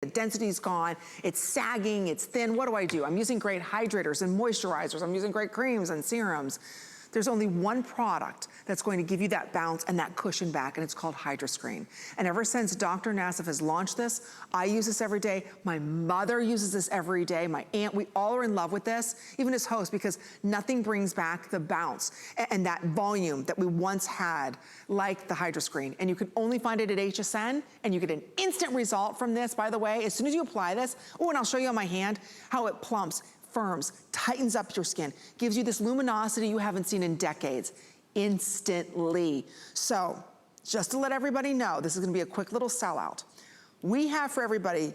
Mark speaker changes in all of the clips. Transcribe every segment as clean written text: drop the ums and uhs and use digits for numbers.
Speaker 1: The density's gone, it's sagging, it's thin. What do? I'm using great hydrators and moisturizers. I'm using great creams and serums. There's only one product that's going to give you that bounce and that cushion back, and it's called HydroScreen. And ever since Dr. Nassif has launched this, I use this every day. My mother uses this every day. My aunt, we all are in love with this, even as hosts, because nothing brings back the bounce and that volume that we once had like the HydroScreen. And you can only find it at HSN, and you get an instant result from this, by the way. As soon as you apply this, oh, and I'll show you on my hand how it plumps, firms, tightens up your skin, gives you this luminosity you haven't seen in decades, instantly. So, just to let everybody know, this is gonna be a quick little sellout. We have for everybody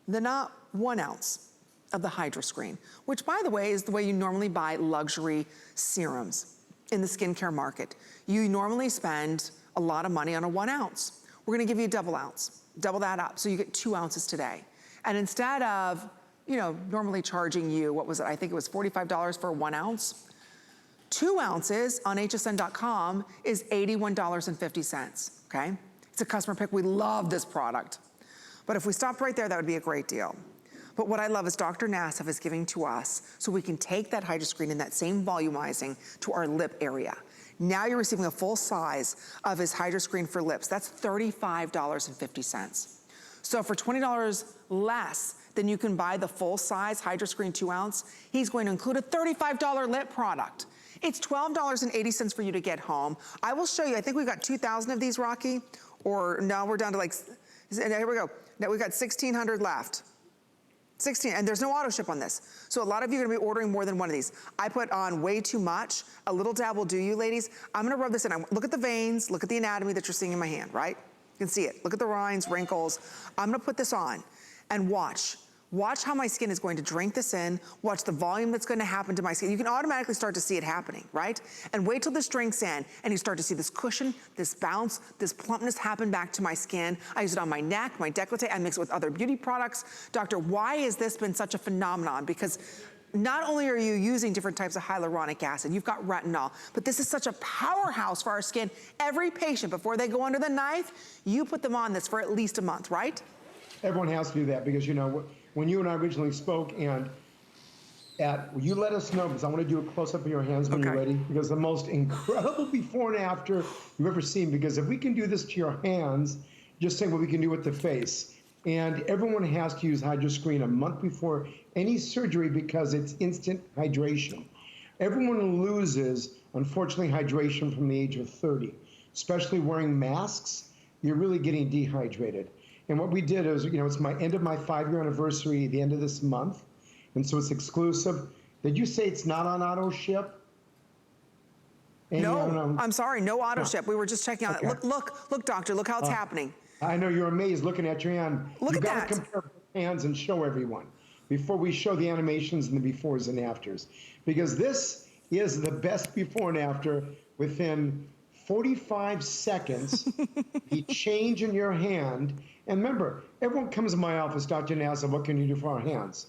Speaker 1: the not 1 ounce of the HydroScreen, which by the way is the way you normally buy luxury serums in the skincare market. You normally spend a lot of money on a 1 ounce. We're gonna give you a double ounce, double that up, so you get 2 ounces today. And instead of, you know, normally charging you, what was it? I think it was $45 for 1 ounce. 2 ounces on hsn.com is $81.50, okay? It's a customer pick. We love this product. But if we stopped right there, that would be a great deal. But what I love is Dr. Nassif is giving to us so we can take that HydroScreen and that same volumizing to our lip area. Now you're receiving a full size of his HydroScreen for lips. That's $35.50. So for $20 less than you can buy the full size HydroScreen 2 ounce, he's going to include a $35 lip product. It's $12.80 for you to get home. I will show you, I think we've got 2,000 of these, Rocky, or no, we're down to like, here we go. Now we've got 1,600 left. 16, and there's no auto ship on this. So a lot of you are gonna be ordering more than one of these. I put on way too much. A little dab will do you, ladies. I'm gonna rub this in. Look at the veins, look at the anatomy that you're seeing in my hand, right? You can see it. Look at the lines, wrinkles. I'm gonna put this on and watch. Watch how my skin is going to drink this in. Watch the volume that's gonna happen to my skin. You can automatically start to see it happening, right? And wait till this drinks in and you start to see this cushion, this bounce, this plumpness happen back to my skin. I use it on my neck, my décolleté, I mix it with other beauty products. Doctor, why has this been such a phenomenon? Because not only are you using different types of hyaluronic acid, you've got retinol, but this is such a powerhouse for our skin. Every patient, before they go under the knife, you put them on this for at least a month, right?
Speaker 2: Everyone has to do that because, you know, when you and I originally spoke, and you let us know, because I want to do a close-up of your hands when you're ready, because the most incredible before and after you've ever seen, because if we can do this to your hands, just think what we can do with the face. And everyone has to use HydroScreen a month before any surgery because it's instant hydration. Everyone loses, unfortunately, hydration from the age of 30, especially wearing masks. You're really getting dehydrated. And what we did is, you know, it's my end of my 5-year anniversary, the end of this month. And so it's exclusive. Did you say it's not on auto ship? Amy,
Speaker 1: no, I'm sorry, no auto ship. We were just checking on it. Look, doctor, look how it's happening.
Speaker 2: I know you're amazed looking at your hand.
Speaker 1: Look at that.
Speaker 2: You gotta compare hands and show everyone before we show the animations and the befores and afters. Because this is the best before and after within 45 seconds, the change in your hand. And remember, everyone comes to my office, Dr. Nassif, what can you do for our hands?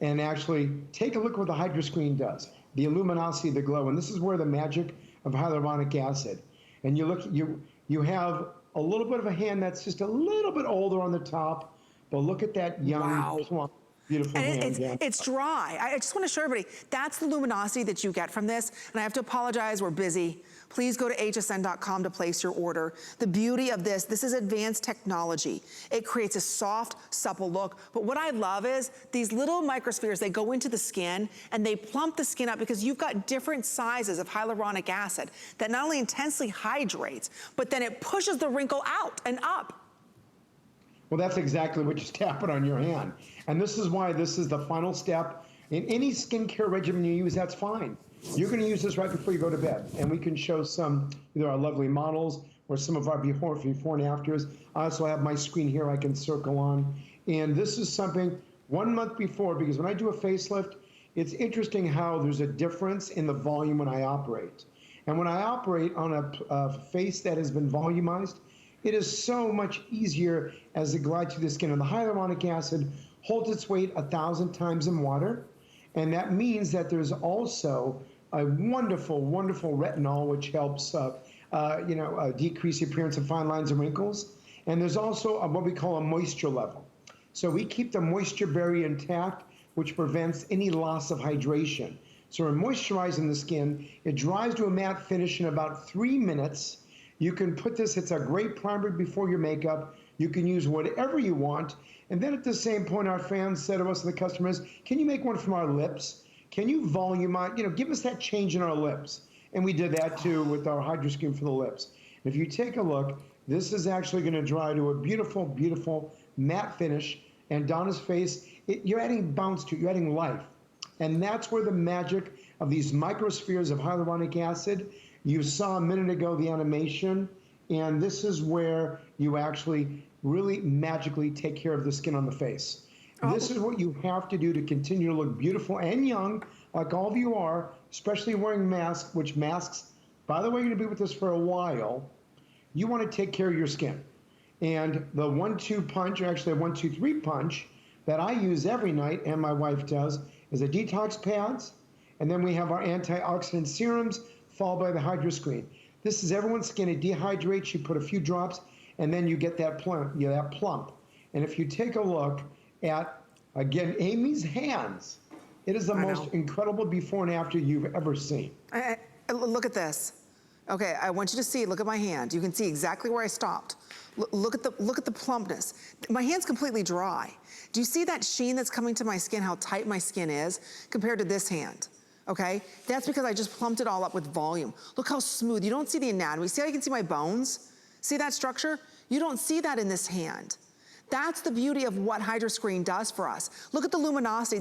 Speaker 2: And actually, take a look at what the HydroScreen does, the luminosity, the glow. And this is where the magic of hyaluronic acid. And you look, you have a little bit of a hand that's just a little bit older on the top, but look at that young, plump, beautiful hand.
Speaker 1: It's dry. I just want to show everybody, that's the luminosity that you get from this. And I have to apologize, we're busy. Please go to hsn.com to place your order. The beauty of this is advanced technology. It creates a soft, supple look. But what I love is these little microspheres, they go into the skin and they plump the skin up because you've got different sizes of hyaluronic acid that not only intensely hydrates, but then it pushes the wrinkle out and up.
Speaker 2: Well, that's exactly what you're tapping on your hand. And this is why this is the final step. In any skincare regimen you use, that's fine. You're going to use this right before you go to bed. And we can show some, either our lovely models or some of our before and afters. I also have my screen here I can circle on. And this is something 1 month before, because when I do a facelift, it's interesting how there's a difference in the volume when I operate. And when I operate on a face that has been volumized, it is so much easier as it glides through the skin. And the hyaluronic acid holds its weight 1,000 times in water. And that means that there's also a wonderful, wonderful retinol, which helps decrease the appearance of fine lines and wrinkles. And there's also what we call a moisture level. So we keep the moisture barrier intact, which prevents any loss of hydration. So we're moisturizing the skin. It dries to a matte finish in about 3 minutes. You can put this, it's a great primer before your makeup. You can use whatever you want. And then at the same point, our fans said to us, the customers, can you make one from our lips? Can you volumize, give us that change in our lips? And we did that too with our HydroScreen for the lips. And if you take a look, this is actually gonna dry to a beautiful, beautiful matte finish. And Donna's face, you're adding bounce to it, you're adding life. And that's where the magic of these microspheres of hyaluronic acid, you saw a minute ago the animation, and this is where you actually really magically take care of the skin on the face. Oh. This is what you have to do to continue to look beautiful and young, like all of you are, especially wearing masks, which masks, by the way, you're gonna be with us for a while. You wanna take care of your skin. And the 1-2 punch, or actually a 1-2-3 punch, that I use every night, and my wife does, is the detox pads, and then we have our antioxidant serums, followed by the HydroScreen. This is everyone's skin. It dehydrates. You put a few drops, and then you get that plump. That plump. And if you take a look at, again, Amy's hands, it is the most incredible before and after you've ever seen.
Speaker 1: Look at this. Okay, I want you to see. Look at my hand. You can see exactly where I stopped. Look at the plumpness. My hand's completely dry. Do you see that sheen that's coming to my skin? How tight my skin is compared to this hand? Okay, that's because I just plumped it all up with volume. Look how smooth. You don't see the anatomy. See how you can see my bones? See that structure? You don't see that in this hand. That's the beauty of what HydroScreen does for us. Look at the luminosity.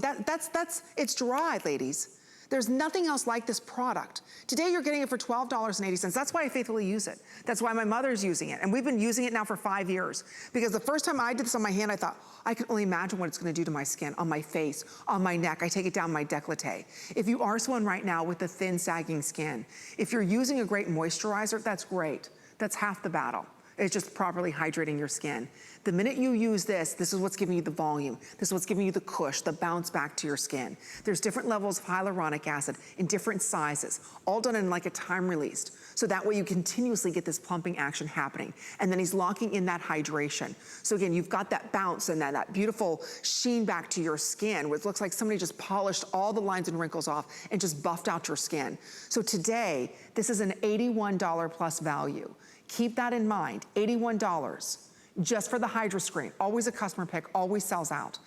Speaker 1: It's dry, ladies. There's nothing else like this product. Today you're getting it for $12.80. That's why I faithfully use it. That's why my mother's using it. And we've been using it now for 5 years. Because the first time I did this on my hand, I thought, I can only imagine what it's gonna do to my skin, on my face, on my neck. I take it down my décolleté. If you are someone right now with a thin, sagging skin, if you're using a great moisturizer, that's great. That's half the battle. It's just properly hydrating your skin. The minute you use this, this is what's giving you the volume. This is what's giving you the cush, the bounce back to your skin. There's different levels of hyaluronic acid in different sizes, all done in like a time released. So that way you continuously get this plumping action happening. And then he's locking in that hydration. So again, you've got that bounce and that beautiful sheen back to your skin, which looks like somebody just polished all the lines and wrinkles off and just buffed out your skin. So today, this is an $81 plus value. Keep that in mind, $81 just for the HydroScreen. Always a customer pick, always sells out.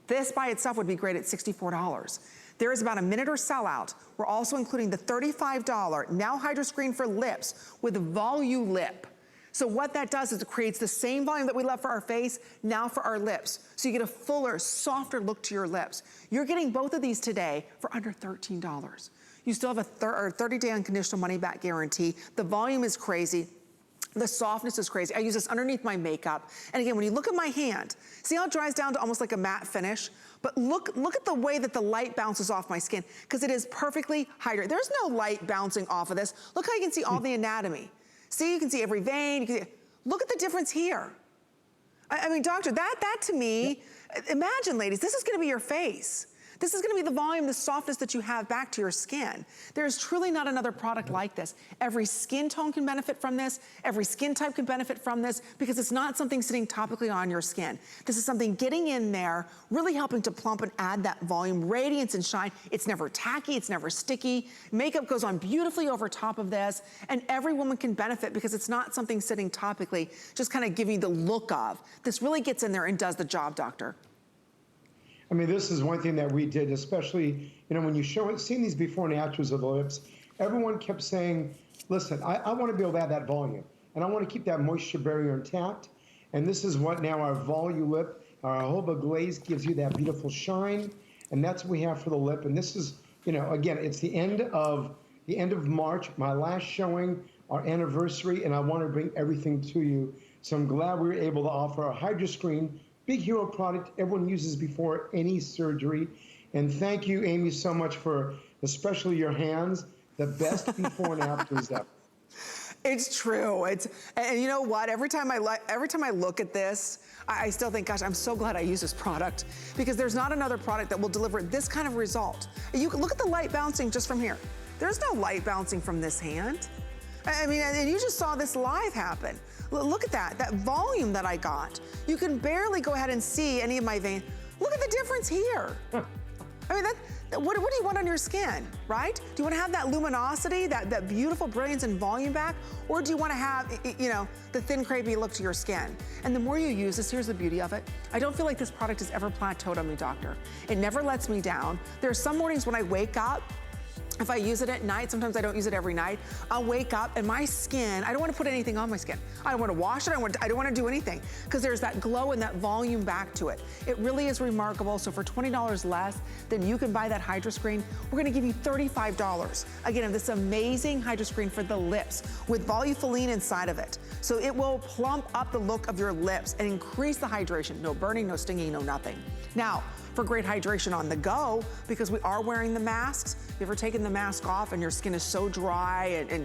Speaker 1: This by itself would be great at $64. There is about a minute or sellout. We're also including the $35 now HydroScreen for lips with Volulip. So what that does is it creates the same volume that we love for our face, now for our lips. So you get a fuller, softer look to your lips. You're getting both of these today for under $13. You still have a 30-day unconditional money-back guarantee. The volume is crazy. The softness is crazy. I use this underneath my makeup. And again, when you look at my hand, see how it dries down to almost like a matte finish? But look at the way that the light bounces off my skin, because it is perfectly hydrated. There's no light bouncing off of this. Look how you can see all the anatomy. See, you can see every vein. You can see, look at the difference here. I mean, doctor, that to me, imagine, ladies, this is gonna be your face. This is gonna be the volume, the softness that you have back to your skin. There's truly not another product like this. Every skin tone can benefit from this. Every skin type can benefit from this, because it's not something sitting topically on your skin. This is something getting in there, really helping to plump and add that volume, radiance and shine. It's never tacky, it's never sticky. Makeup goes on beautifully over top of this, and every woman can benefit because it's not something sitting topically, just kind of giving you the look of. This really gets in there and does the job, doctor.
Speaker 2: I mean, this is one thing that we did, especially, when you seen these before and afters of the lips, everyone kept saying, listen, I want to be able to add that volume, and I want to keep that moisture barrier intact. And this is what now our Volulip, our Jojoba Glaze gives you that beautiful shine, and that's what we have for the lip. And this is, again, it's the end of March, my last showing, our anniversary, and I want to bring everything to you. So I'm glad we were able to offer a HydroScreen, big hero product everyone uses before any surgery. And thank you, Amy, so much for especially your hands, the best before and afters ever.
Speaker 1: It's true. And you know what? Every time I look at this, I still think, gosh, I'm so glad I use this product, because there's not another product that will deliver this kind of result. You can look at the light bouncing just from here. There's no light bouncing from this hand. I mean, and you just saw this live happen. Look at that volume that I got. You can barely go ahead and see any of my veins. Look at the difference here. I mean, what do you want on your skin, right? Do you want to have that luminosity, that beautiful brilliance and volume back? Or do you want to have, you know, the thin, crepey look to your skin? And the more you use this, here's the beauty of it. I don't feel like this product has ever plateaued on me, doctor. It never lets me down. There are some mornings when I wake up, if I use it at night, sometimes I don't use it every night, I'll wake up and my skin, I don't want to put anything on my skin. I don't want to wash it, I don't want to do anything, because there's that glow and that volume back to it. It really is remarkable. So for $20 less than you can buy that HydroScreen, we're going to give you $35. Again, of this amazing HydroScreen for the lips with volufolene inside of it. So it will plump up the look of your lips and increase the hydration. No burning, no stinging, no nothing. Now, for great hydration on the go, because we are wearing the masks. You ever taken the mask off and your skin is so dry and